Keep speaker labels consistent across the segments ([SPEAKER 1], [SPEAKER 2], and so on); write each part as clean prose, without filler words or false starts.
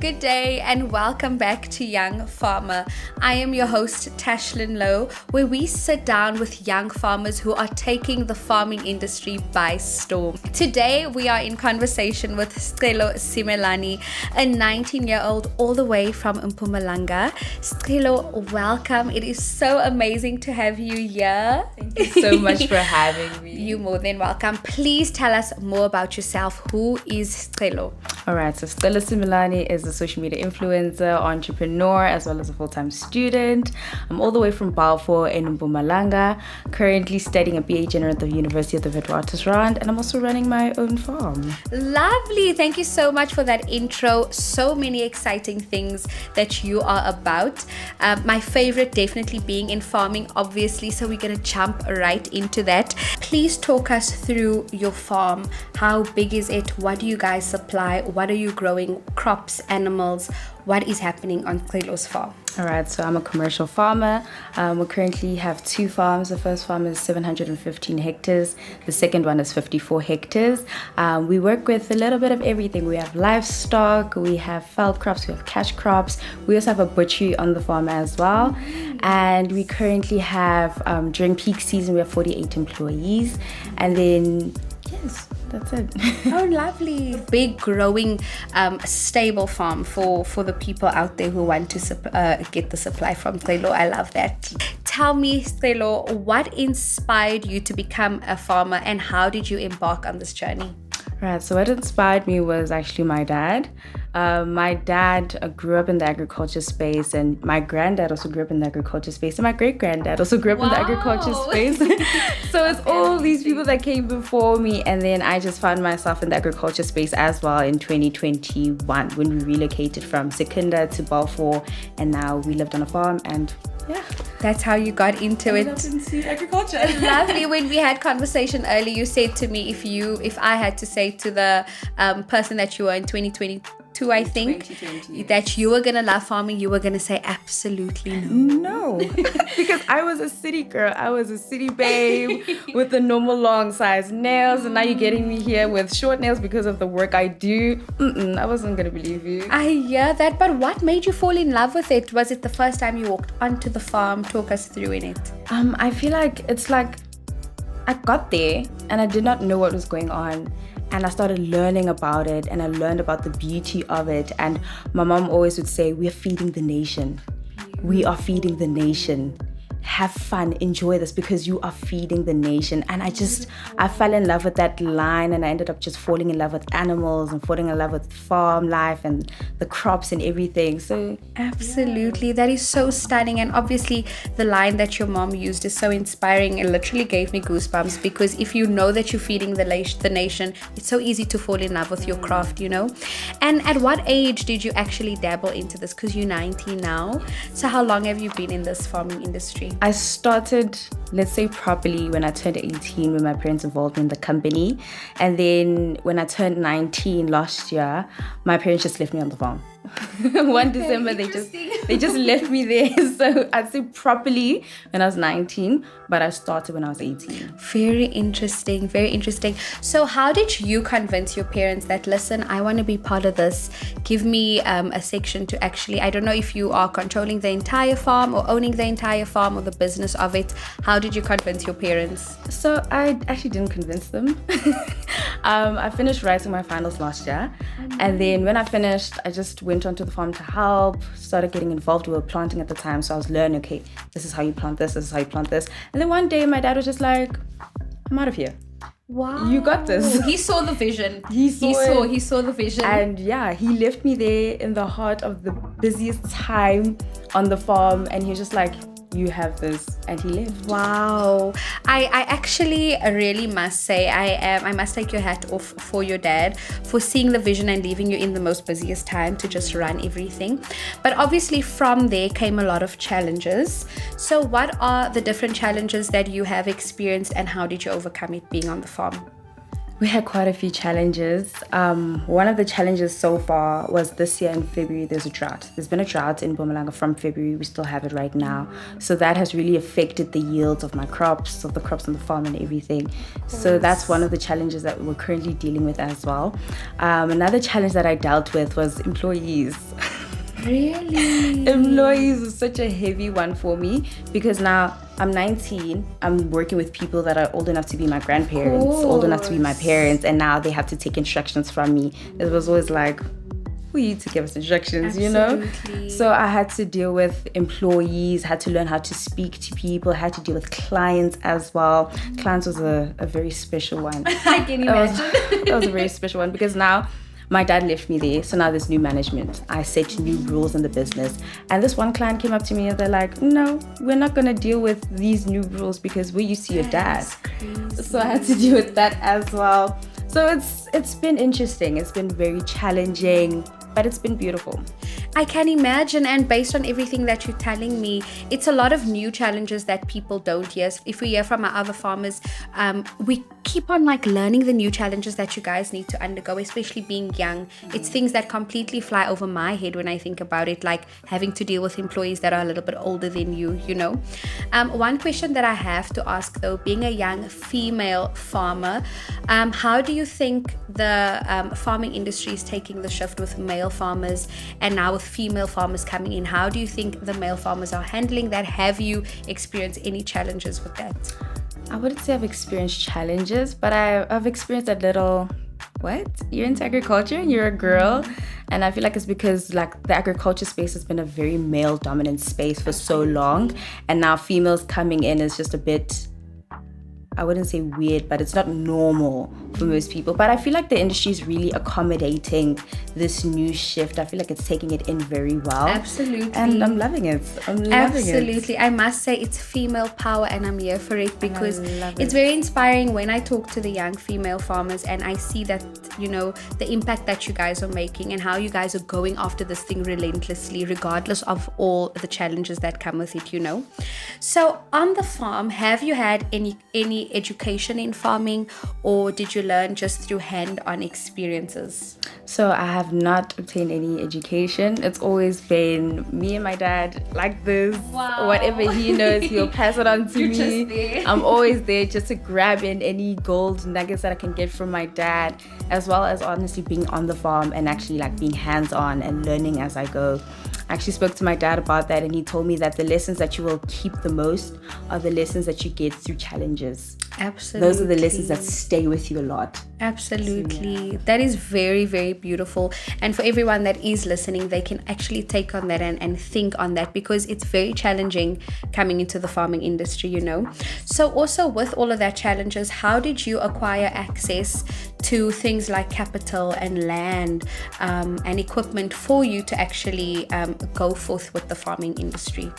[SPEAKER 1] Good day and welcome back to Young Farmer. I am your host Tashlyn Louw, where we sit down with young farmers who are taking the farming industry by storm. Today we are in conversation with Scelo Simelane, a 19-year-old all the way from Mpumalanga. Scelo, welcome. It is so amazing to have you here.
[SPEAKER 2] Thank you so much for having me.
[SPEAKER 1] You're more than welcome. Please tell us more about yourself. Who is Scelo?
[SPEAKER 2] Alright, so Scelo Simelane is a social media influencer, entrepreneur, as well as a full-time student. I'm all the way from Balfour in Mpumalanga, currently studying a BA General at the University of the Witwatersrand, and I'm also running my own farm.
[SPEAKER 1] Lovely. Thank you so much for that intro. So many exciting things that you are about. My favorite definitely being in farming, obviously, so we're going to jump right into that. Please talk us through your farm. How big is it? What do you guys supply? What are you growing? Crops, animals? What is happening on Scelo's farm?
[SPEAKER 2] Alright, so I'm a commercial farmer. We currently have two farms. The first farm is 715 hectares. The second one is 54 hectares. We work with a little bit of everything. We have livestock, we have feld crops, we have cash crops. We also have a butchery on the farm as well. And we currently have, during peak season, we have 48 employees. And then, yes, that's it.
[SPEAKER 1] Oh, lovely. Big, growing, stable farm for the people out there who want to get the supply from Scelo. I love that. Tell me, Scelo, what inspired you to become a farmer and how did you embark on this journey?
[SPEAKER 2] Right, so what inspired me was actually my dad. My dad grew up in the agriculture space, and my granddad also grew up in the agriculture space, and my great-granddad also grew up in the agriculture space. So it's all these people that came before me, and then I just found myself in the agriculture space as well in 2021 when we relocated from Secunda to Balfour, and now we lived on a farm, and yeah.
[SPEAKER 1] That's how you got into it.
[SPEAKER 2] Into agriculture.
[SPEAKER 1] Lovely. When we had conversation earlier, you said to me, if I had to say to the person that you were in 2022, I think, that you were going to love farming, you were going to say absolutely
[SPEAKER 2] no. Because I was a city girl. I was a city babe with the normal long size nails. And now you're getting me here with short nails because of the work I do. I wasn't going to believe you.
[SPEAKER 1] I hear that. But what made you fall in love with it? Was it the first time you walked onto the farm? Talk us through in it.
[SPEAKER 2] I feel like it's like I got there and I did not know what was going on. And I started learning about it, and I learned about the beauty of it. And my mom always would say, we're feeding the nation. We are feeding the nation. Have fun, enjoy this because you are feeding the nation. And I fell in love with that line, and I ended up just falling in love with animals and falling in love with farm life and the crops and everything. So
[SPEAKER 1] absolutely, that is so stunning. And obviously the line that your mom used is so inspiring. It literally gave me goosebumps, because if you know that you're feeding the nation, it's so easy to fall in love with your craft, you know. And at what age did you actually dabble into this? Because you're 19 now, so how long have you been in this farming industry?
[SPEAKER 2] I started, let's say, properly when I turned 18, when my parents involved me in the company. And then when I turned 19 last year, my parents just left me on the farm. One December, they just left me there. So I'd say properly when I was 19, but I started when I was 18.
[SPEAKER 1] Very interesting, very interesting. So how did you convince your parents that, listen, I want to be part of this? Give me a section to actually, I don't know if you are controlling the entire farm or owning the entire farm or the business of it. How did you convince your parents?
[SPEAKER 2] So I actually didn't convince them. I finished writing my finals last year. And then when I finished, I just went onto the farm to help, started getting involved. We were planting at the time, so I was learning, okay, this is how you plant this is how you plant this. And then one day my dad was just like, I'm out of here.
[SPEAKER 1] Wow.
[SPEAKER 2] You got this.
[SPEAKER 1] He saw the vision.
[SPEAKER 2] He
[SPEAKER 1] saw the vision.
[SPEAKER 2] And yeah, he left me there in the heart of the busiest time on the farm, and he was just like, you have this, and he left.
[SPEAKER 1] Wow. I actually really must say I must take your hat off for your dad for seeing the vision and leaving you in the most busiest time to just run everything. But obviously from there came a lot of challenges. So what are the different challenges that you have experienced, and how did you overcome it being on the farm?
[SPEAKER 2] We had quite a few challenges. One of the challenges so far was this year in February, there's a drought. There's been a drought in Mpumalanga from February. We still have it right now. So that has really affected the yields of my crops, of the crops on the farm and everything. So that's one of the challenges that we're currently dealing with as well. Another challenge that I dealt with was employees.
[SPEAKER 1] Really?
[SPEAKER 2] Employees was such a heavy one for me because now I'm 19. I'm working with people that are old enough to be my grandparents, old enough to be my parents, and now they have to take instructions from me. It was always like, who are you to give us instructions, you know? So I had to deal with employees, had to learn how to speak to people, had to deal with clients as well. Clients was a very special one.
[SPEAKER 1] I can imagine.
[SPEAKER 2] That was a very special one because now my dad left me there, so now there's new management. I set new rules in the business. And this one client came up to me and they're like, no, we're not going to deal with these new rules because we're used to your dad. So I had to deal with that as well. So it's been interesting. It's been very challenging, but it's been beautiful.
[SPEAKER 1] I can imagine, and based on everything that you're telling me, it's a lot of new challenges that people don't hear. If we hear from our other farmers, we keep on like learning the new challenges that you guys need to undergo, especially being young. It's things that completely fly over my head when I think about it, like having to deal with employees that are a little bit older than you, you know. One question that I have to ask though, being a young female farmer, how do you think the farming industry is taking the shift with male farmers and now with female farmers coming in? How do you think the male farmers are handling that? Have you experienced any challenges with that?
[SPEAKER 2] I wouldn't say I've experienced challenges, but I've experienced a little, what? You're into agriculture and you're a girl? And I feel like it's because like the agriculture space has been a very male dominant space for so long. And now females coming in is just a bit, I wouldn't say weird, but it's not normal for most people. But I feel like the industry is really accommodating this new shift. I feel like it's taking it in very well.
[SPEAKER 1] Absolutely.
[SPEAKER 2] And I'm loving it.
[SPEAKER 1] Absolutely. I must say it's female power and I'm here for it because it's very inspiring when I talk to the young female farmers and I see that, you know, the impact that you guys are making and how you guys are going after this thing relentlessly, regardless of all the challenges that come with it, you know. So on the farm, have you had any education in farming, or did you learn just through hand-on experiences?
[SPEAKER 2] So I have not obtained any education. It's always been me and my dad like this.
[SPEAKER 1] Wow.
[SPEAKER 2] Whatever he knows, he'll pass it on to
[SPEAKER 1] You're
[SPEAKER 2] me.
[SPEAKER 1] just there.
[SPEAKER 2] I'm always there just to grab in any gold nuggets that I can get from my dad, as well as honestly being on the farm and actually like being hands-on and learning as I go. I actually spoke to my dad about that and he told me that the lessons that you will keep the most are the lessons that you get through challenges.
[SPEAKER 1] Absolutely.
[SPEAKER 2] Those are the lessons that stay with you a lot.
[SPEAKER 1] Absolutely.
[SPEAKER 2] So, yeah.
[SPEAKER 1] That is very, very beautiful. And for everyone that is listening, they can actually take on that and think on that because it's very challenging coming into the farming industry, you know. So also with all of that challenges, how did you acquire access to things like capital and land and equipment for you to actually go forth with the farming industry?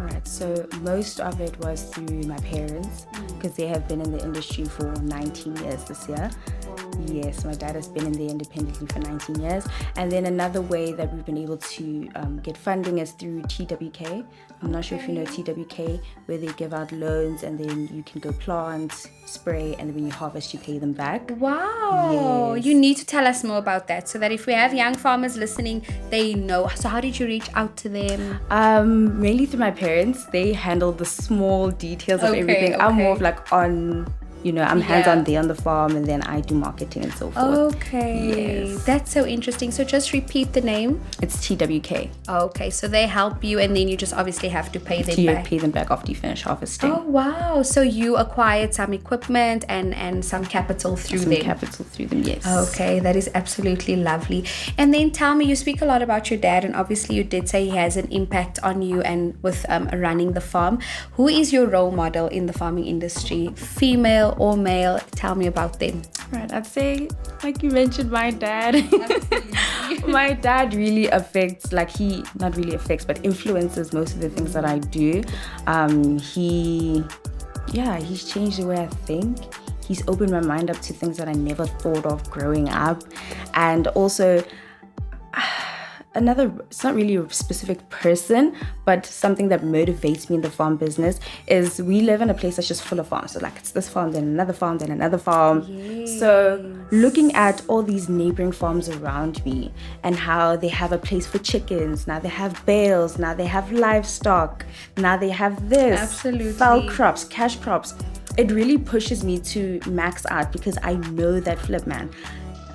[SPEAKER 2] Right, so most of it was through my parents because they have been in the industry for 19 years this year. Yes, my dad has been in there independently for 19 years. And then another way that we've been able to get funding is through TWK. I'm not sure if you know TWK, where they give out loans and then you can go plant, spray, and then when you harvest, you pay them back.
[SPEAKER 1] Wow.
[SPEAKER 2] Yes.
[SPEAKER 1] You need to tell us more about that so that if we have young farmers listening, they know. So how did you reach out to them?
[SPEAKER 2] Mainly through my parents. They handle the small details of everything. I'm more of like on, you know, I'm hands-on there on the farm and then I do marketing and so forth.
[SPEAKER 1] Okay.
[SPEAKER 2] Yes.
[SPEAKER 1] That's so interesting. So just repeat the name.
[SPEAKER 2] It's TWK.
[SPEAKER 1] Okay. So they help you and then you just obviously have to pay them
[SPEAKER 2] You
[SPEAKER 1] back.
[SPEAKER 2] pay them back after you finish harvesting.
[SPEAKER 1] Oh, wow. So you acquired some equipment and some capital through them.
[SPEAKER 2] Capital through them, yes.
[SPEAKER 1] Okay, that is absolutely lovely. And then tell me, you speak a lot about your dad and obviously you did say he has an impact on you and with running the farm. Who is your role model in the farming industry? Female or male? Tell me about them.
[SPEAKER 2] Right, I'd say, like you mentioned, my dad. My dad really affects, like he, not really affects, but influences most of the things that I do. He's changed the way I think. He's opened my mind up to things that I never thought of growing up. And also, it's not really a specific person, but something that motivates me in the farm business is we live in a place that's just full of farms. So like it's this farm, then another farm, then another farm.
[SPEAKER 1] Yes.
[SPEAKER 2] So looking at all these neighboring farms around me and how they have a place for chickens, now they have bales, now they have livestock, now they have this.
[SPEAKER 1] Absolutely.
[SPEAKER 2] Fowl crops, cash crops. It really pushes me to max out because I know that flip, man.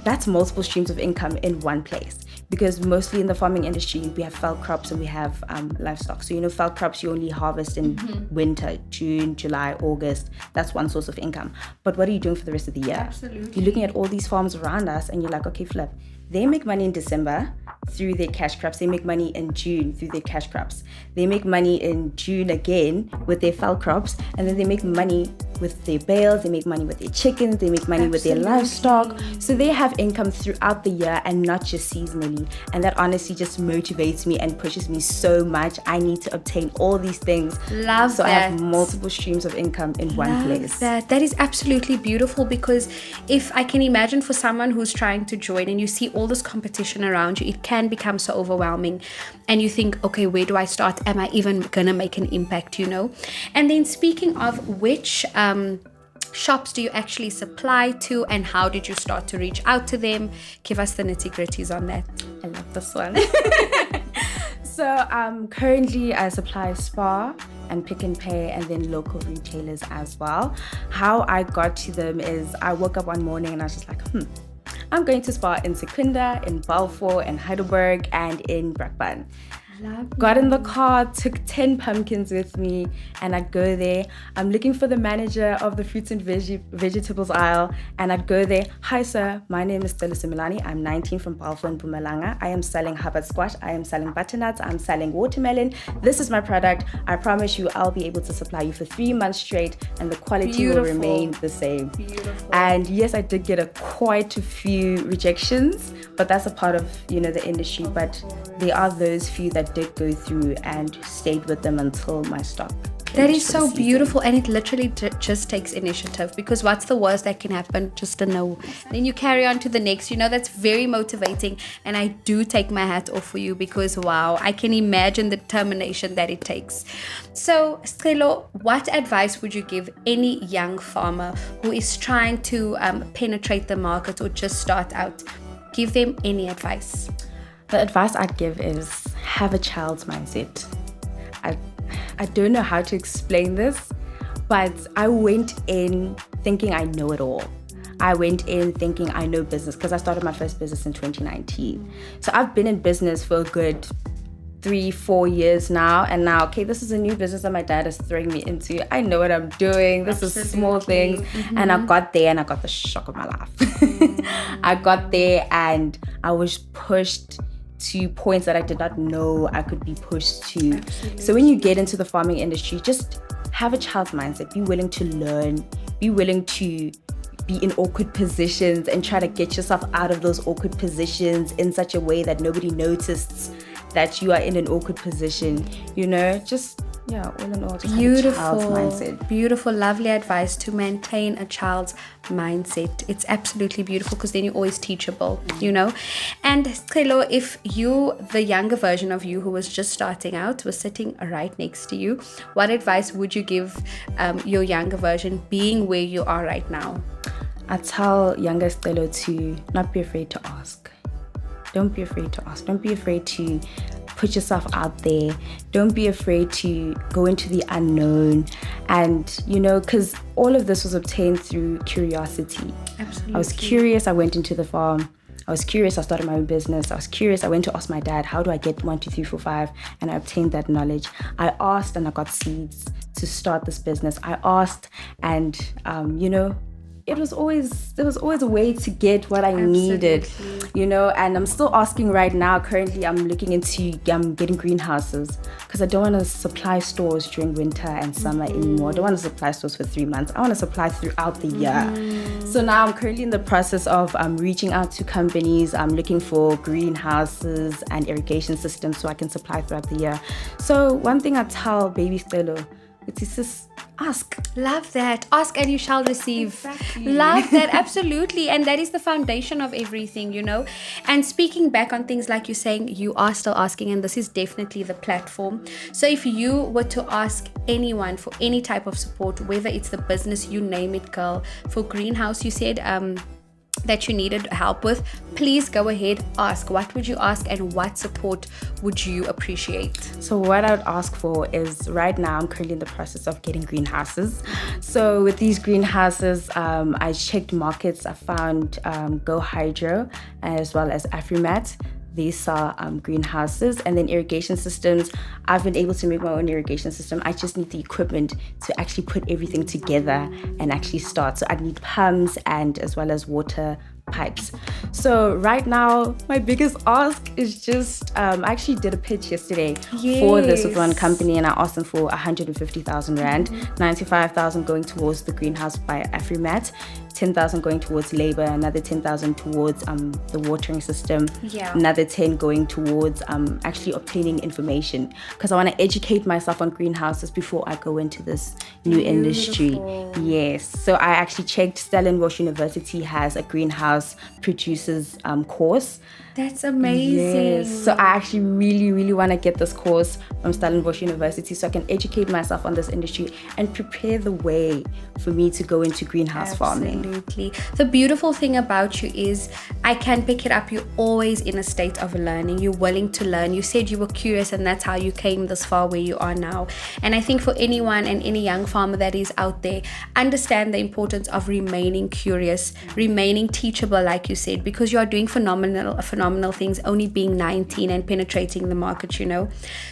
[SPEAKER 2] That's multiple streams of income in one place. Because mostly in the farming industry, we have fowl crops and we have livestock. So, fowl crops you only harvest in winter, June, July, August. That's one source of income. But what are you doing for the rest of the year?
[SPEAKER 1] Absolutely.
[SPEAKER 2] You're looking at all these farms around us and you're like, okay, flip. They make money in December through their cash crops. They make money in June through their cash crops. They make money in June again with their fowl crops. And then they make money with their bales. They make money with their chickens. They make money with their livestock. So they have income throughout the year and not just seasonally. And that honestly just motivates me and pushes me so much. I need to obtain all these things.
[SPEAKER 1] Love
[SPEAKER 2] so
[SPEAKER 1] that.
[SPEAKER 2] I have multiple streams of income in one place.
[SPEAKER 1] That is absolutely beautiful, because if I can imagine for someone who's trying to join and you see all this competition around you, it can become so overwhelming and you think, okay, where do I start? Am I even gonna make an impact, And then speaking of which shops do you actually supply to, and how did you start to reach out to them? Give us the nitty-gritties on that.
[SPEAKER 2] I love this one. So currently I supply Spar and Pick and Pay and then local retailers as well. How I got to them is I woke up one morning and I was just like, I'm going to Spar in Secunda, in Balfour, in Heidelberg, and in Brakpan. Got in the car, took 10 pumpkins with me, and I'd go there. I'm looking for the manager of the fruits and vegetables aisle, and I'd go there. Hi, sir. My name is Simelane. I'm 19 from Balfour in Mpumalanga. I am selling Hubbard squash. I am selling butternuts. I'm selling watermelon. This is my product. I promise you I'll be able to supply you for 3 months straight, and the quality will remain the same.
[SPEAKER 1] Beautiful.
[SPEAKER 2] And yes, I did get quite a few rejections, but that's a part of, the industry. But there are those few that did go through and stayed with them until my stock.
[SPEAKER 1] That is so beautiful, and it literally just takes initiative, because what's the worst that can happen? Just a no. Then you carry on to the next. That's very motivating, and I do take my hat off for you, because wow, I can imagine the determination that it takes. So Scelo, what advice would you give any young farmer who is trying to penetrate the market or just start out? Give them any advice.
[SPEAKER 2] The advice I'd give is have a child's mindset. I don't know how to explain this, but I went in thinking I know it all. I went in thinking I know business because I started my first business in 2019. So I've been in business for a good 3-4 years now, and now, okay, this is a new business that my dad is throwing me into. I know what I'm doing. This is small things. And I got there and I got the shock of my life. I got there and I was pushed to points that I did not know I could be pushed to. So when you get into the farming industry, just have a child's mindset. Be willing to learn. Be willing to be in awkward positions and try to get yourself out of those awkward positions in such a way that nobody notices that you are in an awkward position. All in all, just have a child's mindset.
[SPEAKER 1] Beautiful, lovely advice to maintain a child's mindset. It's absolutely beautiful, because then you're always teachable, And Scelo, if you, the younger version of you who was just starting out, was sitting right next to you, what advice would you give your younger version being where you are right now?
[SPEAKER 2] I tell younger Scelo to not be afraid to ask. Don't be afraid to ask. Don't be afraid to put yourself out there. Don't be afraid to go into the unknown. And, because all of this was obtained through curiosity.
[SPEAKER 1] Absolutely.
[SPEAKER 2] I was curious. I went into the farm. I was curious. I started my own business. I was curious. I went to ask my dad, how do I get 1, 2, 3, 4, 5? And I obtained that knowledge. I asked and I got seeds to start this business. I asked and, there was always a way to get what I needed, and I'm still asking right now. Currently, I'm looking into getting greenhouses, because I don't want to supply stores during winter and summer anymore. I don't want to supply stores for 3 months. I want to supply throughout the year. So now I'm currently in the process of reaching out to companies. I'm looking for greenhouses and irrigation systems so I can supply throughout the year. So one thing I tell baby Scelo, it's just ask.
[SPEAKER 1] Love that. Ask and you shall receive.
[SPEAKER 2] Exactly.
[SPEAKER 1] Love that. Absolutely. And that is the foundation of everything, And speaking back on things like you're saying, you are still asking, and this is definitely the platform. So if you were to ask anyone for any type of support, whether it's the business, you name it, girl, for Greenhouse, you said that you needed help with, please go ahead, ask. What would you ask and what support would you appreciate?
[SPEAKER 2] So what I would ask for is, right now I'm currently in the process of getting greenhouses. So with these greenhouses, I checked markets. I found Go Hydro as well as Afrimat. These are greenhouses. And then irrigation systems. I've been able to make my own irrigation system. I just need the equipment to actually put everything together and actually start. So I need pumps and as well as water pipes. So right now, my biggest ask is just, I actually did a pitch yesterday for this with one company, and I asked them for 150,000 Rand, 95,000 going towards the greenhouse by Afrimat, 10,000 going towards labor, another 10,000 towards the watering system, another 10 going towards actually obtaining information, because I want to educate myself on greenhouses before I go into this new industry. Yes, so I actually checked. Stellenbosch University has a greenhouse producers course.
[SPEAKER 1] That's amazing.
[SPEAKER 2] Yes. So I actually really want to get this course from Stellenbosch University so I can educate myself on this industry and prepare the way for me to go into greenhouse farming.
[SPEAKER 1] Absolutely. The beautiful thing about you is I can pick it up. You're always in a state of learning. You're willing to learn. You said you were curious, and that's how you came this far where you are now. And I think for anyone and any young farmer that is out there, understand the importance of remaining curious, remaining teachable, like you said, because you are doing phenomenal things, only being 19 and penetrating the market,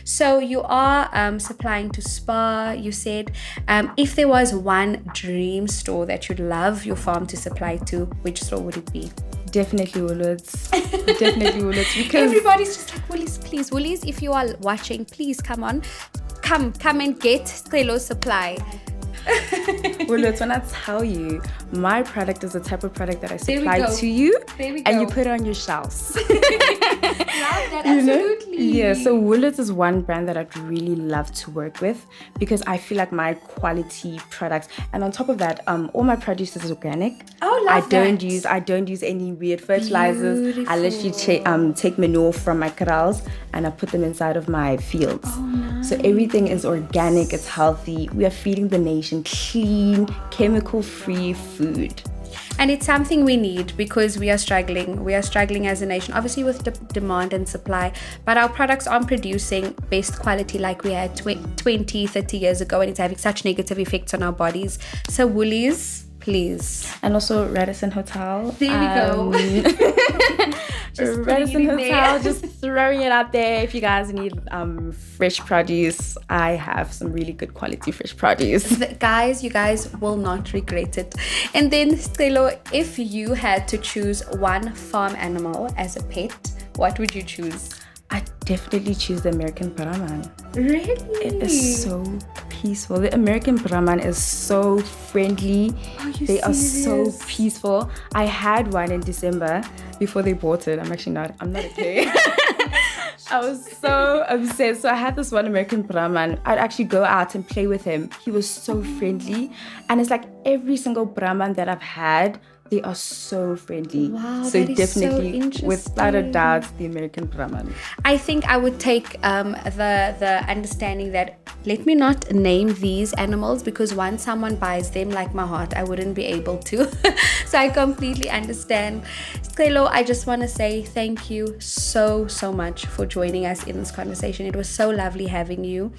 [SPEAKER 1] So you are supplying to Spa, you said. If there was one dream store that you'd love your farm to supply to, which store would it be?
[SPEAKER 2] Definitely Woolworths. Definitely Woolworths, because
[SPEAKER 1] everybody's just like, Woolies, please. Woolies, if you are watching, please come on. Come and get Scelo's supply.
[SPEAKER 2] Woolworths, when I tell you, my product is the type of product that I supply to you, and you put it on your shelves.
[SPEAKER 1] Love that, absolutely.
[SPEAKER 2] Yeah, so Woolworths is one brand that I'd really love to work with, because I feel like my quality products, and on top of that, all my produce is organic.
[SPEAKER 1] Oh, love that.
[SPEAKER 2] I don't use any weird fertilizers.
[SPEAKER 1] Beautiful.
[SPEAKER 2] I literally take manure from my corrals and I put them inside of my fields.
[SPEAKER 1] Oh, nice.
[SPEAKER 2] So everything is organic, it's healthy. We are feeding the nation clean, chemical-free food.
[SPEAKER 1] And it's something we need, because we are struggling. We are struggling as a nation, obviously with demand and supply, but our products aren't producing best quality like we had 20, 30 years ago, and it's having such negative effects on our bodies. So Woolies, please.
[SPEAKER 2] And also Radisson Hotel.
[SPEAKER 1] There we go.
[SPEAKER 2] Radisson Hotel, just throwing it out there. If you guys need fresh produce, I have some really good quality fresh produce.
[SPEAKER 1] You guys will not regret it. And then Scelo, if you had to choose one farm animal as a pet, what would you choose?
[SPEAKER 2] I definitely choose the American Brahman.
[SPEAKER 1] Really?
[SPEAKER 2] It is so peaceful. The American Brahman is so friendly. They are so peaceful. I had one in December before they bought it. I'm not okay. I was so obsessed. So I had this one American Brahman. I'd actually go out and play with him. He was so friendly. And it's like every single Brahman that I've had, they are so friendly.
[SPEAKER 1] Wow,
[SPEAKER 2] so
[SPEAKER 1] that is
[SPEAKER 2] definitely,
[SPEAKER 1] so
[SPEAKER 2] without a doubt, the American Brahman.
[SPEAKER 1] I think I would take the understanding that let me not name these animals, because once someone buys them, like my heart, I wouldn't be able to. So I completely understand. Scelo, I just want to say thank you so much for joining us in this conversation. It was so lovely having you.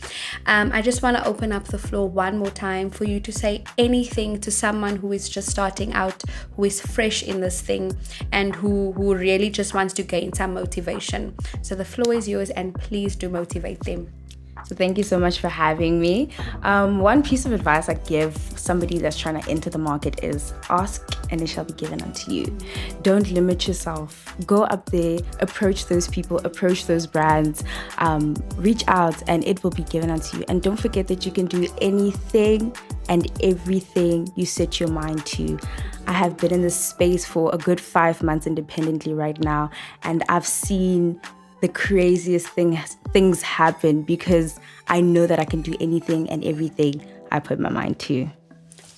[SPEAKER 1] I just want to open up the floor one more time for you to say anything to someone who is just starting out, who is fresh in this thing, and who really just wants to gain some motivation. So the floor is yours, and please do motivate them.
[SPEAKER 2] So thank you so much for having me. One piece of advice I give somebody that's trying to enter the market is ask and it shall be given unto you. Don't limit yourself. Go up there, approach those people, approach those brands, reach out, and it will be given unto you. And don't forget that you can do anything and everything you set your mind to. I have been in this space for a good 5 months independently right now, and I've seen the craziest things happen, because I know that I can do anything and everything I put my mind to.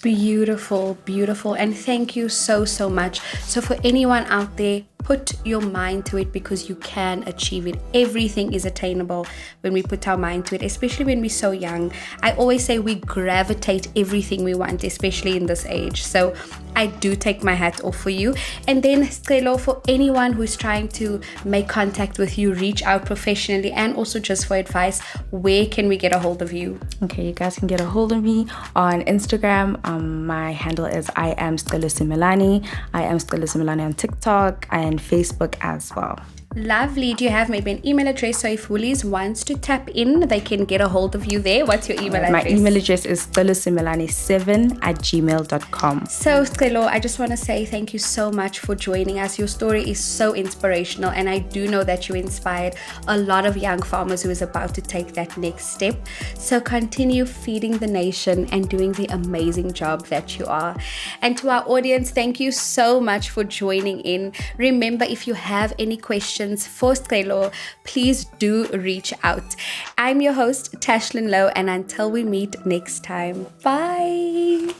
[SPEAKER 1] Beautiful, beautiful. And thank you so, so much. So for anyone out there, put your mind to it because you can achieve it. Everything is attainable when we put our mind to it, especially when we're so young. I always say we gravitate everything we want, especially in this age. So I do take my hat off for you. And then Scelo, for anyone who's trying to make contact with you, reach out professionally and also just for advice, where can we get a hold of you?
[SPEAKER 2] Okay, you guys can get a hold of me on Instagram. My handle is I am Simelane. I am Simelane on TikTok and Facebook as well.
[SPEAKER 1] Lovely. Do you have maybe an email address so if Woolies wants to tap in, they can get a hold of you there? What's your email address?
[SPEAKER 2] My email address is simelane7@gmail.com.
[SPEAKER 1] So Scelo, I just want to say thank you so much for joining us. Your story is so inspirational and I do know that you inspired a lot of young farmers who is about to take that next step. So continue feeding the nation and doing the amazing job that you are. And to our audience, thank you so much for joining in. Remember, if you have any questions for Scelo, please do reach out. I'm your host, Tashlyn Louw, and until we meet next time, bye.